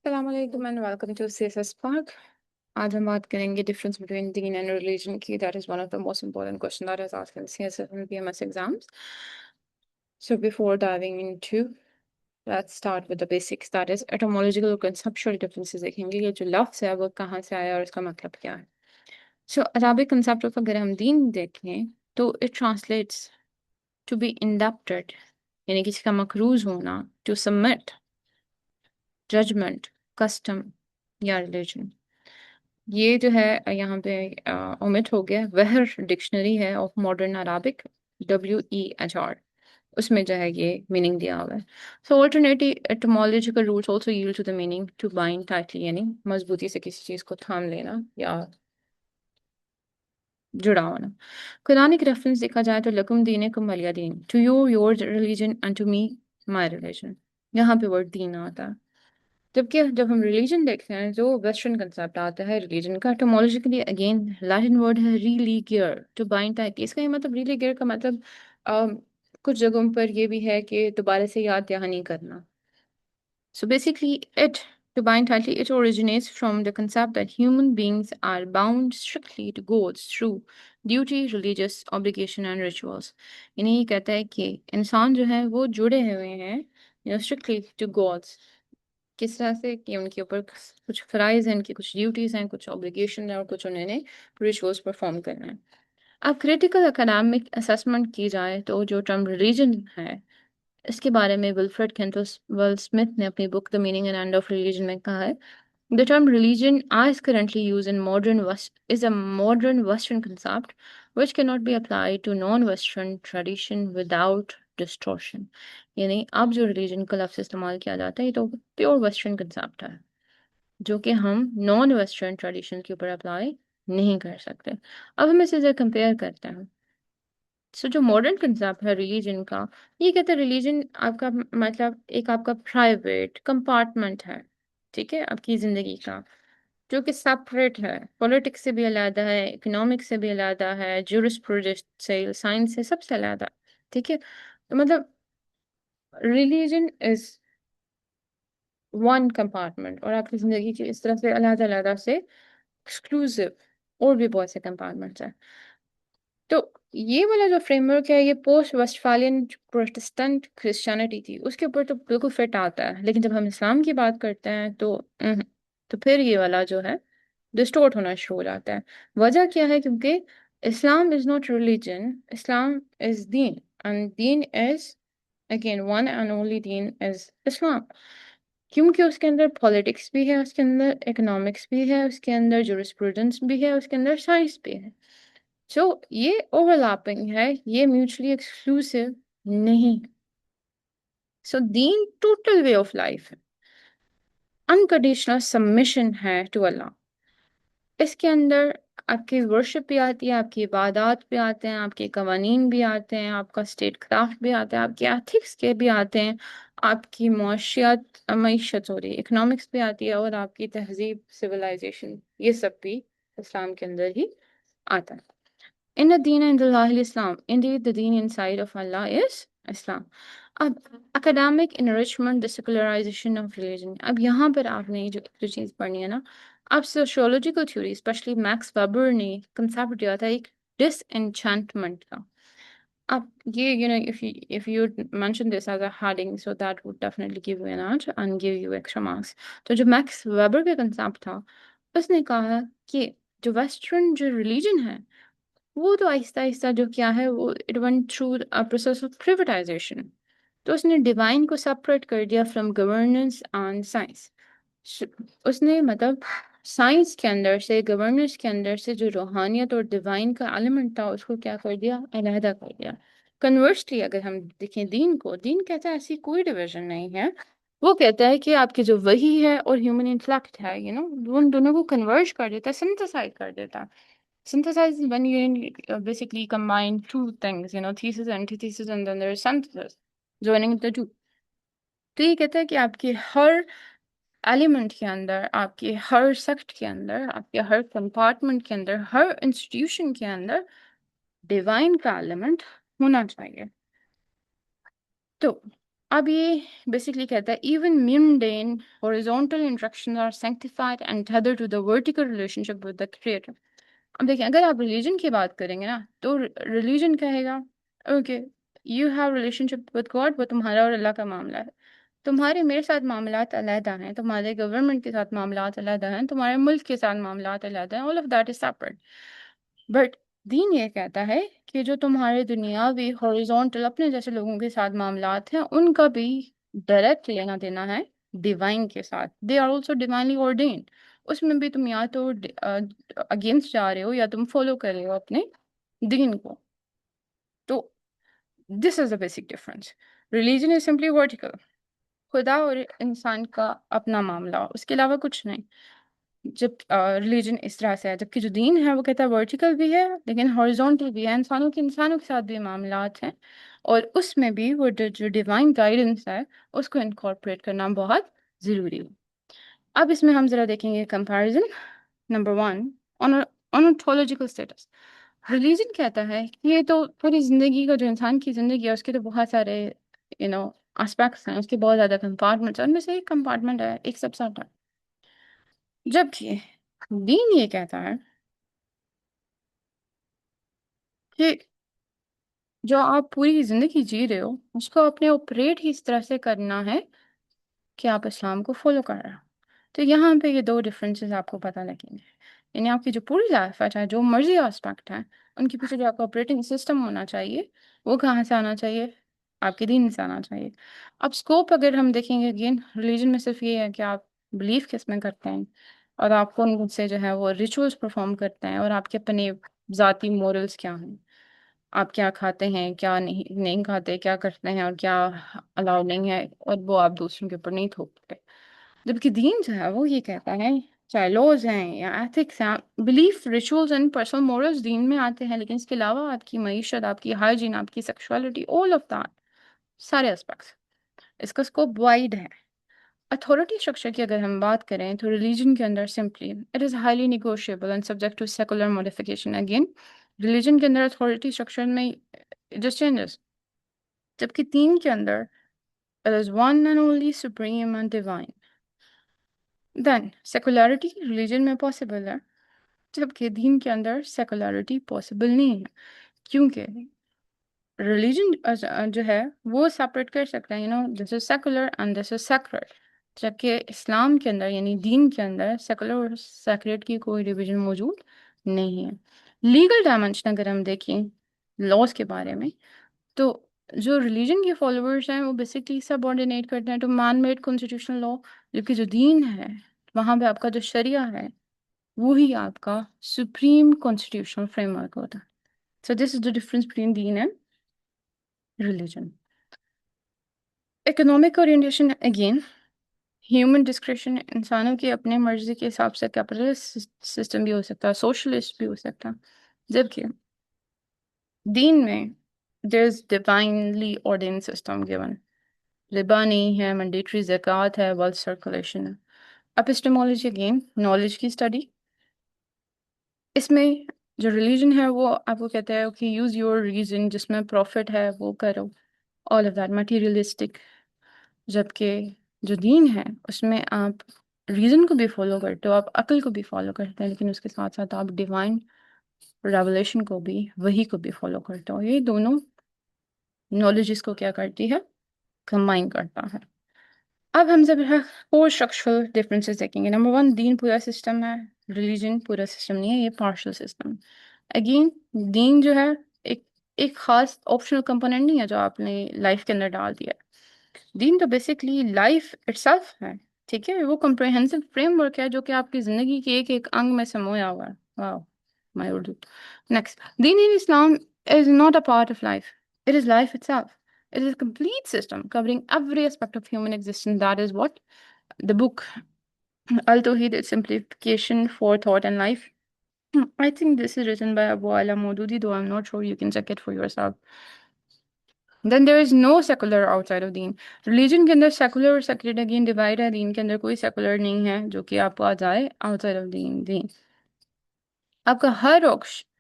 अस्सलाम वालेकुम and welcome to CSS spark. आज हम बात करेंगे डिफरेंस बिटवीन दीन एंड रिलीजन की। That is one of the most important question that is asked in CSS and BMS exams. So before diving into, let's start with the basics. That is etymological और conceptual differences देखेंगे. ये जो लफ्ज़ है वो कहाँ से आया और इसका मतलब क्या है. So Arabic concept of अगर हम दीन देखें तो it translates to be indebted, यानी किसी का मकरूज होना, to submit, जजमेंट, कस्टम या रिलीजन. ये जो है यहाँ पे ओमिट हो गया. वहर डिक्शनरी है ऑफ मॉडर्न अराबिक, WEHR, उसमें जो है ये मीनिंग दिया हुआ है. So alternative etymological roots also yield to the meaning to bind tightly, यानी मजबूती से किसी चीज को थाम लेना या जुड़ा होना. कुरानिक रेफरेंस देखा जाए तो लकुम दीनुकुम वलिय दीन, to you your religion and to me my religion. यहाँ पे वर्ड दीन आता है. जबकि जब हम रिलीजन देखते हैं जो वेस्टर्न कंसेप्ट आता है रिलीजन का, एटमोलॉजिकली अगेन लैटिन वर्ड है रिलीगियर, टू बाइंड टाइटली. इसका ये मतलब रिलीगियर का मतलब कुछ जगहों पर ये भी है कि दोबारा से याद दहानी करना. So basically, to bind tightly, it originates from the concept that human beings are bound strictly to gods through duty, religious obligation and rituals. यानी ये कहता है कि इंसान जो है वो जुड़े हुए हैं strictly to gods. किस तरह से कि उनके ऊपर कुछ फ़राइज़ हैं, उनकी कुछ ड्यूटीज़ हैं, कुछ ऑब्लिगेशन है और कुछ उन्होंने रिचुअल्स परफॉर्म करना है. अब क्रिटिकल एकेडमिक असेसमेंट की जाए तो जो टर्म रिलीजन है, इसके बारे में विल्फ्रेड कैंटोसवेल स्मिथ ने अपनी book the meaning and end of religion में कहा है, the term religion as currently used in modern West is a modern Western concept which cannot be applied to non-Western tradition without distortion. यानी अब जो religion का लफ्ज़ इस्तेमाल किया जाता है ये तो प्योर वेस्टर्न कंसेप्ट है जो कि हम नॉन वेस्टर्न ट्रेडिशन के ऊपर अप्लाई नहीं कर सकते. अब हम इसे कंपेयर करते हैं. सो जो मॉडर्न कंसेप्ट है रिलीजन का, ये कहते हैं रिलीजन आपका मतलब एक आपका प्राइवेट कंपार्टमेंट है, ठीक है, आपकी ज़िंदगी का, जो कि सेपरेट है, पॉलिटिक्स से भी अलग है, इकोनॉमिक्स से भी अलग है, ज्यूरिस्प्रूडेंस से, साइंस से, सबसे अलग है. ठीक है, तो मतलब रिलीजन इज वन कंपार्टमेंट और आपकी ज़िंदगी की इस तरह से अलग अलग से एक्सक्लूसिव और भी बहुत से कंपार्टमेंट्स हैं. तो ये वाला जो फ्रेमवर्क है ये पोस्ट वेस्टफालियन प्रोटेस्टेंट क्रिश्चियनिटी थी उसके ऊपर तो बिल्कुल फिट आता है, लेकिन जब हम इस्लाम की बात करते हैं तो तो फिर ये वाला जो है डिस्टोर्ट होना शुरू हो जाता है. वजह क्या है? क्योंकि Islam is not religion, Islam is दीन, एंड दीन is again one and only दीन इज इस्लाम. क्योंकि उसके अंदर पॉलिटिक्स भी है, उसके अंदर इकोनॉमिक्स भी है, उसके अंदर जुरिस्प्रूडेंस भी है, उसके अंदर साइंस भी है. सो ये ओवरलैपिंग है, ये म्यूचुअली एक्सक्लूसिव नहीं. सो दीन टोटल वे ऑफ लाइफ है, अनकंडीशनल सबमिशन है टू अल्लाह. इसके अंदर आपकी वर्शिप भी आती है, आपकी इबादत भी आते हैं, आपके कवानीन भी आते हैं, आपका स्टेट क्राफ्ट भी आता है, आपके एथिक्स के भी आते हैं, आपकी मीशत हो रही इकोनॉमिक्स भी आती है, और आपकी तहजीब सिविलाइजेशन, ये सब भी इस्लाम के अंदर ही आता है. In the deen in the Islam, indeed the deen inside of Allah is Islam. अब academic enrichment, the secularization of religion. अब यहाँ पर आपने जो चीज़ पढ़नी है ना, अब sociological theory, especially Max Weber ने concept दिया था एक disenchantment का. अब ये if you mention this as a heading, so that would definitely give you an answer and give you extra marks. तो जो Max Weber का concept था, उसने कहा कि जो western जो religion है वो तो आहिस्ता-आहिस्ता जो क्या है वो it went through a process of privatization. तो उसने डिवाइन को सेपरेट कर दिया फ्रॉम गवर्नेंस एंड साइंस. उसने मतलब साइंस के अंदर से, गवर्नेंस के अंदर से जो रूहानियत और डिवाइन का एलिमेंट था उसको क्या कर दिया, अलहदा कर दिया. कन्वर्सली अगर हम देखें दीन को, दीन कहता है ऐसी कोई डिवीजन नहीं है. वो कहता है कि आपकी जो वही है और ह्यूमन इंटेलेक्ट है, उन दोनों को कन्वर्ज कर देता है, सिंथेसाइज कर देता है. Synthesize is when you basically combine two things, thesis, antithesis, and then there is synthesis, joining the two. तो ये कहता है कि आपके हर एलिमेंट के अंदर, आपके हर सेक्ट के अंदर, आपके हर कंपार्टमेंट के अंदर, हर इंस्टीट्यूशन के अंदर डिवाइन का एलिमेंट होना चाहिए. तो अब ये बेसिकली कहता है even mundane horizontal interactions are sanctified and tethered to the vertical relationship with the creator. अब देखिए, अगर आप रिलीजन की बात करेंगे ना, तो रिलीजन कहेगा okay, you have relationship with God, वो तुम्हारा और अल्लाह का मामला है। तुम्हारे मेरे साथ मामलात अलहदा हैं, तुम्हारे गवर्नमेंट के साथ मामलात अलहदा हैं, तुम्हारे मुल्क के साथ मामलात अलहदा हैं, all of that is separate. But दीन ये कहता है कि जो तुम्हारे दुनियावी हॉरिजॉन्टल अपने जैसे लोगों के साथ मामलात हैं, उनका भी डायरेक्ट लेना देना है डिवाइन के साथ। They are also divinely ordained. उसमें भी तुम या तो अगेंस्ट जा रहे हो या तुम फॉलो कर रहे हो अपने दीन को। तो this is the basic difference. Religion is simply vertical, खुदा और इंसान का अपना मामला, उसके अलावा कुछ नहीं। जब रिलीजन इस तरह से है, जबकि जो दीन है वो कहता है वर्टिकल भी है लेकिन हॉरिजॉन्टल भी है, इंसानों के साथ भी मामलात हैं, और उसमें भी वो जो डिवाइन गाइडेंस है उसको इनकॉर्पोरेट करना बहुत ज़रूरी है। अब इसमें हम ज़रा देखेंगे comparison. Number one, ontological status. Religion कहता है कि ये तो पूरी ज़िंदगी का, जो इंसान की ज़िंदगी है उसके तो बहुत सारे यू नो एस्पेक्ट्स हैं, उसके बहुत ज़्यादा कंपार्टमेंट्स हैं, उनमें से एक कंपार्टमेंट है एक सबसेट है। जबकि दीन ये कहता है कि जो आप पूरी जिंदगी जी रहे हो उसको अपने ऑपरेट ही इस तरह से करना है कि आप इस्लाम को फॉलो कर रहे हो। तो यहाँ पे ये दो डिफरेंसेस आपको पता लगेंगे। यानी आपकी जो पूरी लाइफ है, चाहे जो मर्जी एस्पेक्ट है, उनके पीछे जो आपका ऑपरेटिंग सिस्टम होना चाहिए वो कहाँ से आना चाहिए? आपके दीन से आना चाहिए। अब स्कोप अगर हम देखेंगे, अगेन रिलीजन में सिर्फ ये है कि आप बिलीव किस में करते हैं, और आप कौन से जो है वो रिचुअल्स परफॉर्म करते हैं, और आपके अपने ज़ाती मोरल्स क्या हैं, आप क्या खाते हैं क्या नहीं नहीं खाते, क्या करते हैं और क्या अलाउ नहीं है, और वो आप दूसरों के ऊपर नहीं थोपते। जबकि दीन जो है वो ये कहता है, चाहे लॉज हैं या एथिक्स हैं, belief rituals and personal morals दीन में आते हैं, लेकिन इसके अलावा आपकी मईशत, आपकी हाइजीन, आपकी सेक्सुअलिटी, ऑल ऑफ दैट, सारे एस्पेक्ट्स, इसका स्कोप वाइड है। अथॉरिटी स्ट्रक्चर की अगर हम बात करें तो रिलीजन के अंदर simply it is highly negotiable and subject to secular modification. Again religion के अंदर अथॉरिटी स्ट्रक्चर में जस्ट चेंजेस, जबकि तीन के अंदर it is one and only supreme and divine. Then secularity religion में पॉसिबल है, जबकि दीन के अंदर सेकुलरिटी पॉसिबल नहीं है, क्योंकि रिलीजन जो है वो सेपरेट कर सकता है, this is secular and this is sacred. जबकि इस्लाम के अंदर यानी दीन के अंदर सेकुलर और सेक्रेट की कोई डिवीजन मौजूद नहीं है। लीगल डायमेंशन अगर हम देखें लॉज के बारे में, तो जो रिलीजन के फॉलोअर्स हैं वो बेसिकली सबऑर्डिनेट करते हैं to man made constitutional law, जबकि जो दीन है वहाँ पे आपका जो शरिया है वो ही आपका सुप्रीम कॉन्स्टिट्यूशनल फ्रेमवर्क होता है। So this is the difference between दीन and religion. Economic orientation, again human description, इंसानों की अपने मर्जी के हिसाब से कैपिटलिस्ट सिस्टम भी हो सकता है, सोशलिस्ट भी हो सकता है, जबकि दीन में there is divinely ordained system given. रिबा नहीं है, मैंडेटरी ज़कात है, वेल्थ सर्कुलेशन है। एपिस्टेमोलॉजी अगेन नॉलेज की स्टडी, इसमें जो रिलीजन है वो आपको कहता है कि यूज़ योर रीजन, जिसमें प्रॉफिट है वो करो, ऑल ऑफ दैट मटीरियलिस्टिक। जबकि जो दीन है उसमें आप रीजन को भी फॉलो करते हो, आप अक्ल को भी फॉलो करते हैं, लेकिन उसके साथ साथ आप डिवाइन रेवलेशन को भी, वही को भी फॉलो करते हो। ये दोनों नॉलेज इसको क्या करती है, कंबाइन करता है। अब हम जब फोर स्ट्रक्चरल डिफरेंसेस देखेंगे। नंबर वन, दीन पूरा सिस्टम है, रिलीजन पूरा सिस्टम नहीं है, ये पार्शियल सिस्टम। अगेन दीन जो है एक एक खास ऑप्शनल कंपोनेंट नहीं है जो आपने लाइफ के अंदर डाल दिया है। दीन तो बेसिकली लाइफ इटसेल्फ है, ठीक है, वो कम्प्रहेंसिव फ्रेमवर्क है जो कि आपकी जिंदगी के एक एक अंग में समोया हुआ है। वाह, माय उर्दू। नेक्स्ट, दीन in Islam is not a part of life, it is life itself. It is a complete system covering every aspect of human existence. That is what the book Al Tawheed is simplification for thought and life. I think this is written by Abu Ala Maududi, though I'm not sure. You can check it for yourself. Then there is no secular outside of Deen. Religion के अंदर secular और secular again divide है, दीन के अंदर कोई secular नहीं है जो कि आपको आ जाए outside of Deen। आपका हर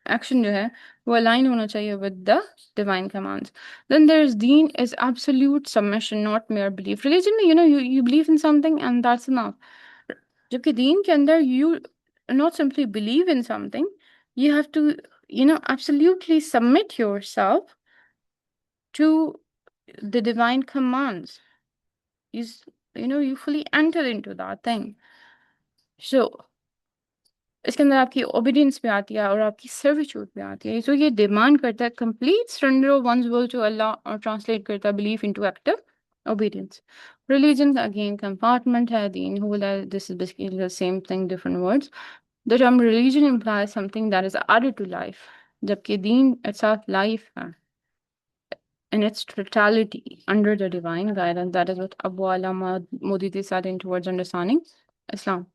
एक्शन जो है वो अलाइन होना चाहिए with the divine commands. Then there is दीन is absolute submission not mere belief. Religion में you believe in something and that's enough. जबकि दीन के अंदर you not simply believe in something, you have to absolutely submit yourself to the divine commands. you s- you fully enter into that thing. So इसके अंदर आपकी obedience भी आती है और आपकी सर्विट्यूड भी आती है. सो ये डिमांड करता है complete surrender of one's will to Allah और ट्रांसलेट करता है belief into active obedience. Religion again compartment है, deen whole है. This is basically the same thing, different words. The term religion implies something that is added to life, जबकि deen itself life है in its totality under the divine guidance. That is what Abu Ala Moditi said in Towards Understanding Islam.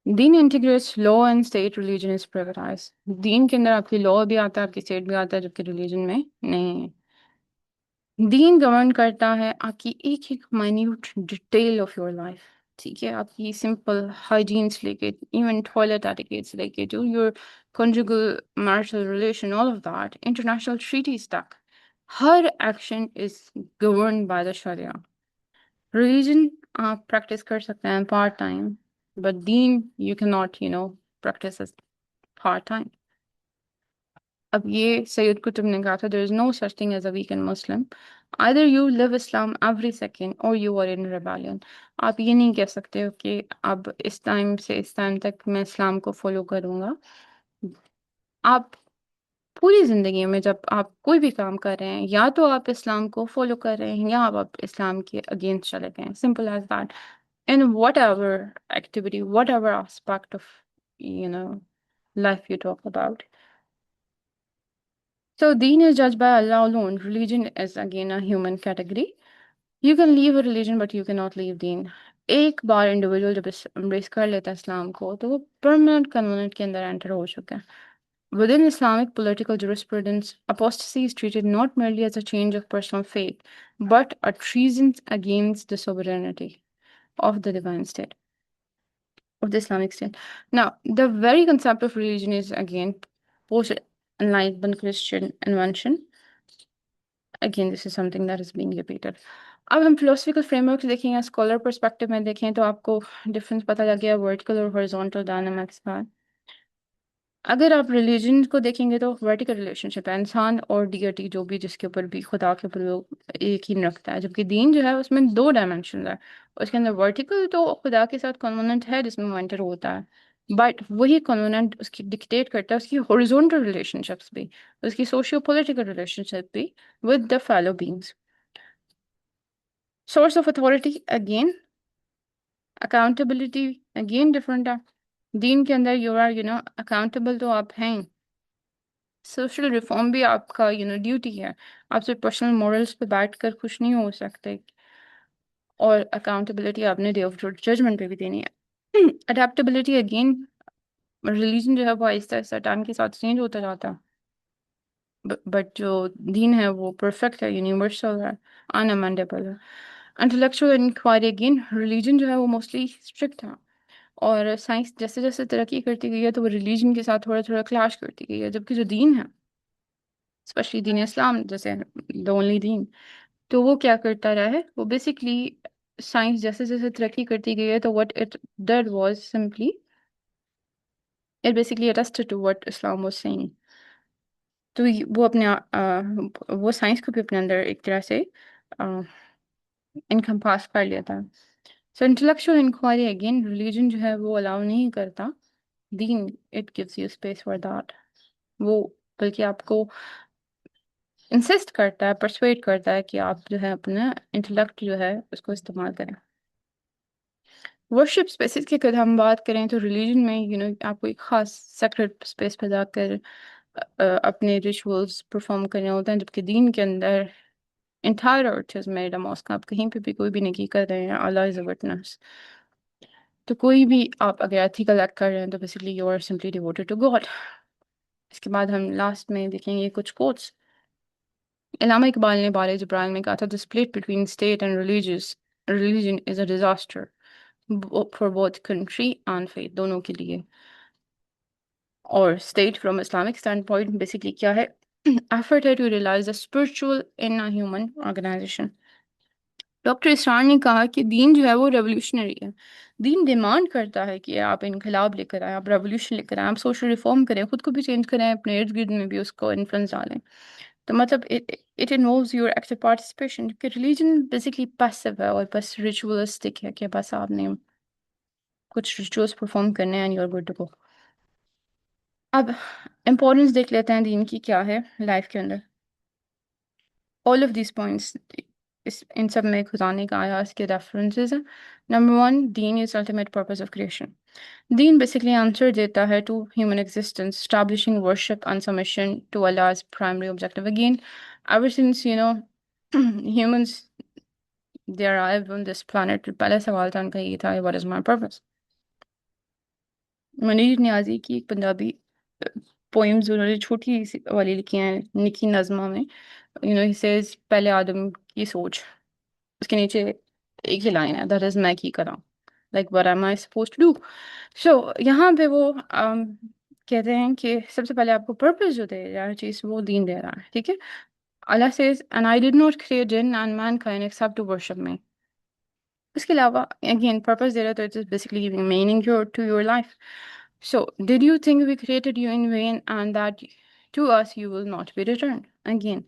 Deen integrates law and state. Religion is privatise. दीन के अंदर आपकी law भी आता है, आपकी state भी आता है, जबकि रिलीजन में नहीं है. दीन गवर्न करता है आपकी एक एक minute detail of your life. ठीक है, आपकी सिंपल हाइजीन से लेके इवन टॉयलेट एटिकेट से लेके to your conjugal marital relation, all of that, international treaties तक, हर action is govern by the sharia. Religion आप प्रैक्टिस कर सकते हैं पार्ट टाइम, बट दीन you can not practice part time. अब ये सैयद कुतुब ने कहा था, there is no such thing as a weekend Muslim. Either you live Islam every second or you are in rebellion. आप ये नहीं कह सकते हो कि अब इस टाइम से इस टाइम तक मैं इस्लाम को फॉलो करूंगा. आप पूरी जिंदगी में जब आप कोई भी काम कर रहे हैं, या तो आप इस्लाम को फॉलो कर रहे हैं या आप इस्लाम के अगेंस्ट चले गए हैं. Simple as that. In whatever activity, whatever aspect of life you talk about. So deen is judged by Allah alone. Religion is again a human category. You can leave a religion but you cannot leave deen. एक बार individual जब embrace कर लेता है इस्लाम को, तो वो permanent convert के अंदर एंटर हो चुका है. Within Islamic political jurisprudence, apostasy is treated not merely as a change of personal faith, but a treason against the sovereignty of the divine state, of the Islamic State. Now, the very concept of religion is again post-enlightenment Christian invention. Again, this is something that is being repeated. अब हम philosophical framework देखें या scholar perspective में देखें तो आपको difference पता लग गया vertical और horizontal dynamics का. अगर आप रिलीजन को देखेंगे तो वर्टिकल रिलेशनशिप है, इंसान और डियटी जो भी जिसके ऊपर भी खुदा के ऊपर वो यकीन रखता है. जबकि दीन जो है उसमें दो डायमेंशन है. उसके अंदर वर्टिकल तो खुदा के साथ कॉन्वेनेंट है जिसमें वो एंटर होता है, बट वही कॉन्वेनेंट उसकी डिक्टेट करता है उसकी हॉरिजॉन्टल रिलेशनशिप्स भी, उसकी सोशियो पॉलिटिकल रिलेशनशिप भी with the fellow beings. Source of authority again, accountability again different है. दीन के अंदर यू आर अकाउंटेबल तो आप हैं. सोशल रिफॉर्म भी आपका ड्यूटी है. आप सिर्फ पर्सनल मॉरल्स पे बैठ कर खुश नहीं हो सकते, और अकाउंटेबिलिटी आपने डे ऑफ जजमेंट पे भी देनी है. अडेप्टेबिलिटी अगेन, रिलीजन जो है वो आहिस्ता आहिस्ता टाइम के साथ चेंज होता जाता है, बट जो दीन है वो परफेक्ट है, यूनिवर्सल है, अनअमेंडेबल है. इंटेलेक्चुअल इंक्वायरी अगेन, रिलीजन जो है वो मोस्टली स्ट्रिक्ट है, और साइंस जैसे जैसे तरक्की करती गई है तो वो रिलीजन के साथ थोड़ा थोड़ा क्लैश करती गई है. जबकि जो दीन है, स्पेशली दीन इस्लाम जैसे द ओनली दीन, तो वो क्या करता रहा है, वो बेसिकली साइंस जैसे जैसे तरक्की करती गई है तो what it did was simply it basically attested to what Islam was saying. तो वो अपने वो साइंस को भी अपने अंदर एक तरह से इनकम्पास कर लेता है. सो इंटेलेक्चुअल इंक्वायरी अगेन, रिलीजन जो है वो अलाउ नहीं करता, दीन it gives you space for that. वो बल्कि आपको इंसिस्ट करता है, परसुएट करता है कि आप जो है अपना इंटेलेक्ट जो है उसको इस्तेमाल करें. वर्शिप स्पेसिस की अगर हम बात करें तो रिलीजन में आपको एक खास सेक्रेट स्पेस पे जाकर अपने रिचुअल्स परफॉर्म करने होते हैं. जबकि दीन के अंदर entire earth is made a mosque. आप कहीं पे भी कोई भी नेकी कर रहे हैं, अल्लाह इज अ विटनेस. तो कोई भी आप अगर एथिकल एक्ट कर रहे हैं तो basically you are simply devoted to God. इसके बाद हम लास्ट में देखेंगे कुछ कोट्स. इलामा इकबाल ने बारे जिब्रान में कहा था, the split between state and religious religion is a disaster for both country and faith, दोनों के लिए. और state from Islamic standpoint basically क्या है, एफर्ट है to realise the spiritual in a human organisation. Doctor Israr ने कहा कि दीन जो है वो रेवोल्यूशनरी है। दीन डिमांड करता है कि आप इनकलाब लेकर आए, आप रेवोल्यूशन लेकर आए, आप सोशल रिफॉर्म करें, खुद को भी चेंज करें, अपने इर्द गिर्द में भी उसको इन्फ्लुएंस डालें। तो मतलब it involves your active participation, क्योंकि रिलीजन बेसिकली पैसिव है और बस रिचुअलिस्टिक है कि बस आपने कुछ रिचुअल्स परफॉर्म करने हैं and you are good to go. अब इम्पोर्टेंस देख लेते हैं दीन की क्या है लाइफ के अंदर। ऑल ऑफ दिस पॉइंट्स इस इन सब में खुदाने का आयात के रेफरेंसेस हैं। नंबर वन, दीन is ultimate purpose of creation. दीन बेसिकली आंसर देता है to human existence, establishing worship and submission to Allah's primary objective. Again, ever since humans they arrived on this planet, पहला सवाल था उनका ये था, what is my purpose? Munir Niazi की एक पंजाबी पोइम्स उन्होंने छोटी सी वाली लिखी हैं निकी नज़्मा में। ही सेज, पहले आदम की सोच, उसके नीचे एक ही लाइन है, दैट इज मैं की करा, like what am I supposed to do. सो यहाँ पे वो कहते हैं कि सबसे पहले आपको पर्पस जो दे रहा है चीज, वो दीन दे रहा है, ठीक है। Allah says, and I did not create jinn and mankind except to worship me. इसके अलावा अगेन पर्पस दे रहा है, तो it's basically giving meaning to your life. So did you think we created you in vain and that to us you will not be returned again?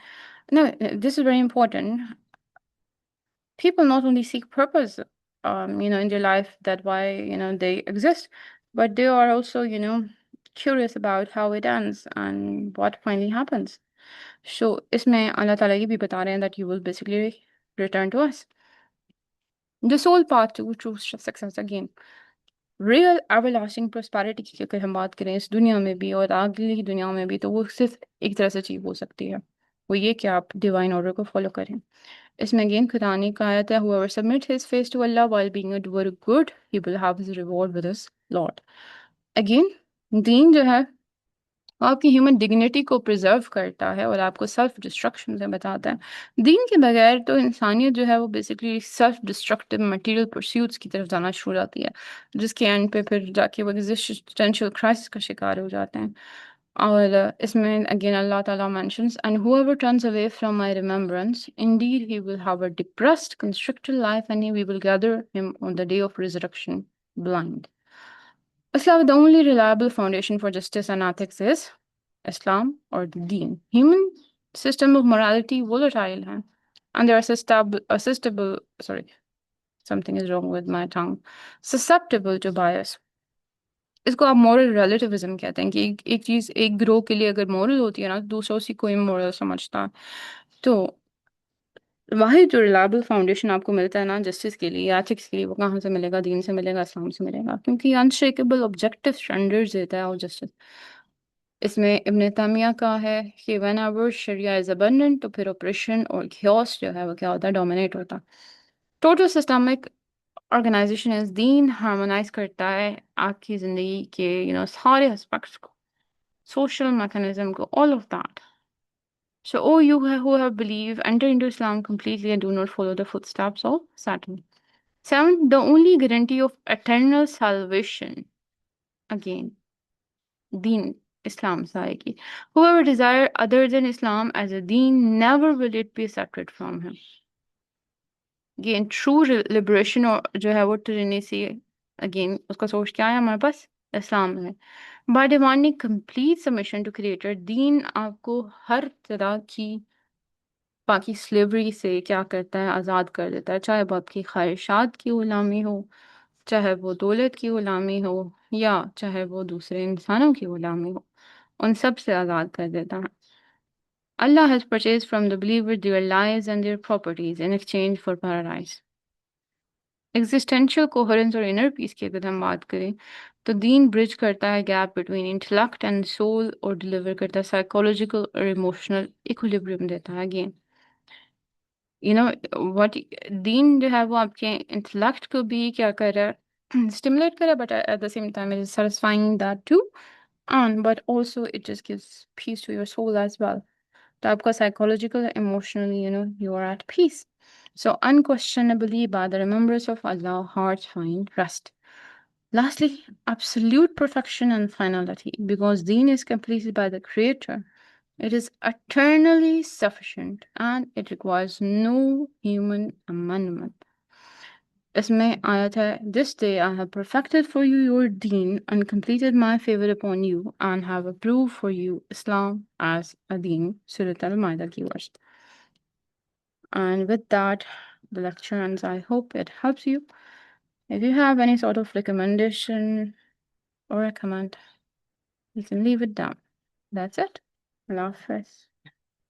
No, this is very important. People not only seek purpose, in their life, that why, they exist, but they are also, curious about how it ends and what finally happens. So, इसमें Allah Ta'ala ये भी बता रहे हैं that you will basically return to us. The sole path to true success again. Real everlasting prosperity की अगर हम बात करें इस दुनिया में भी और अगली दुनिया में भी, तो वो सिर्फ एक तरह से अचीव हो सकती है, वो ये कि आप डिवाइन ऑर्डर को फॉलो करें। इसमें अगेन खुदा ने कहा था, whoever submits his face to Allah while being a doer of good, he will have his reward with his Lord. Again दीन जो है वो आपकी ह्यूमन डिग्निटी को प्रिजर्व करता है और आपको सेल्फ डिस्ट्रक्शन से बचाता है। दीन के बगैर तो इंसानियत जो है वो basically self destructive material pursuits की तरफ जाना शुरू हो जाती है, जिसके एंड पे फिर जाके वो एग्जिस्टेंशियल क्राइसिस का शिकार हो जाते हैं। और इसमें अगेन अल्लाह ताला mentions, and whoever turns away from my remembrance, indeed he will have a depressed, constricted life, and we will gather him on the day of resurrection blind. Islam, the only reliable foundation for justice and ethics is Islam or the Deen. Human system of morality volatile hai, and they're assistable, sorry, something is wrong with my tongue, susceptible to bias. इसको आप moral relativism कहते हैं कि एक चीज एक ग्रोह के लिए अगर मॉरल होती है ना, तो दूसरा उसी को इमोरल समझता है। तो वाहिद जो रिलायबल फाउंडेशन आपको मिलता है ना जस्टिस के लिए, एथिक्स के लिए, वो कहाँ से मिलेगा? दीन से मिलेगा, इस्लाम से मिलेगा, क्योंकि अनशेकेबल ऑब्जेक्टिव स्टैंडर्ड्स देता है और जस्टिस। इसमें इब्न तैमिया का है कि व्हेन एवर शरिया इज अबंडेंट, तो फिर ऑपरेशन और chaos जो है वो क्या होता है? डोमिनेट होता है। Total systemic organisation is Deen harmonise करता है आपकी जिंदगी के सारे एस्पेक्ट्स को, सोशल मैकेनिज्म को, all of that. So, oh, who have believed, enter into Islam completely and do not follow the footsteps of Satan. Seven, the only guarantee of eternal salvation, again, Deen, Islam Saiki. Whoever desire other than Islam as a Deen, never will it be separate from him. Again, true liberation और जो है वो Trinity, again, उसका source क्या है हमारे पास? इस्लाम है। By demanding complete submission to Creator, दीन आपको हर तरह की बाकी स्लेवरी से क्या करता है? आज़ाद कर देता है, चाहे वो आपकी ख्वाहिशात की गुलामी हो, चाहे वो दौलत की गुलामी हो, या चाहे वो दूसरे इंसानों की गुलामी हो, उन सब से आज़ाद कर देता है। Allah has purchased from the believer their lives and their properties in exchange for paradise. Existential coherence और इनर पीस की अगर हम बात करें, तो दीन ब्रिज करता है gap between intellect and soul और डिलीवर करता है साइकोलॉजिकल और इमोशनल इक्विलिब्रियम देता है। अगेन व्हाट दीन जो है वो आपके इंटेलेक्ट को भी क्या कर रहा है? स्टिमुलेट कर रहा है, but at the same time it is satisfying that too, and but also it just gives peace to your soul as well. तो आपका psychological emotionally you are at peace. So unquestionably by the remembrance of Allah, hearts find rest. Lastly, absolute perfection and finality, because deen is completed by the Creator. It is eternally sufficient and it requires no human amendment. इसमें आयत है, This day I have perfected for you your deen and completed my favor upon you and have approved for you Islam as a deen. Surah Al-Ma'idah keywords. And with that, the lecture ends. I hope it helps you. If you have any sort of recommendation or a comment, you can leave it down. That's it. Allah Hafiz.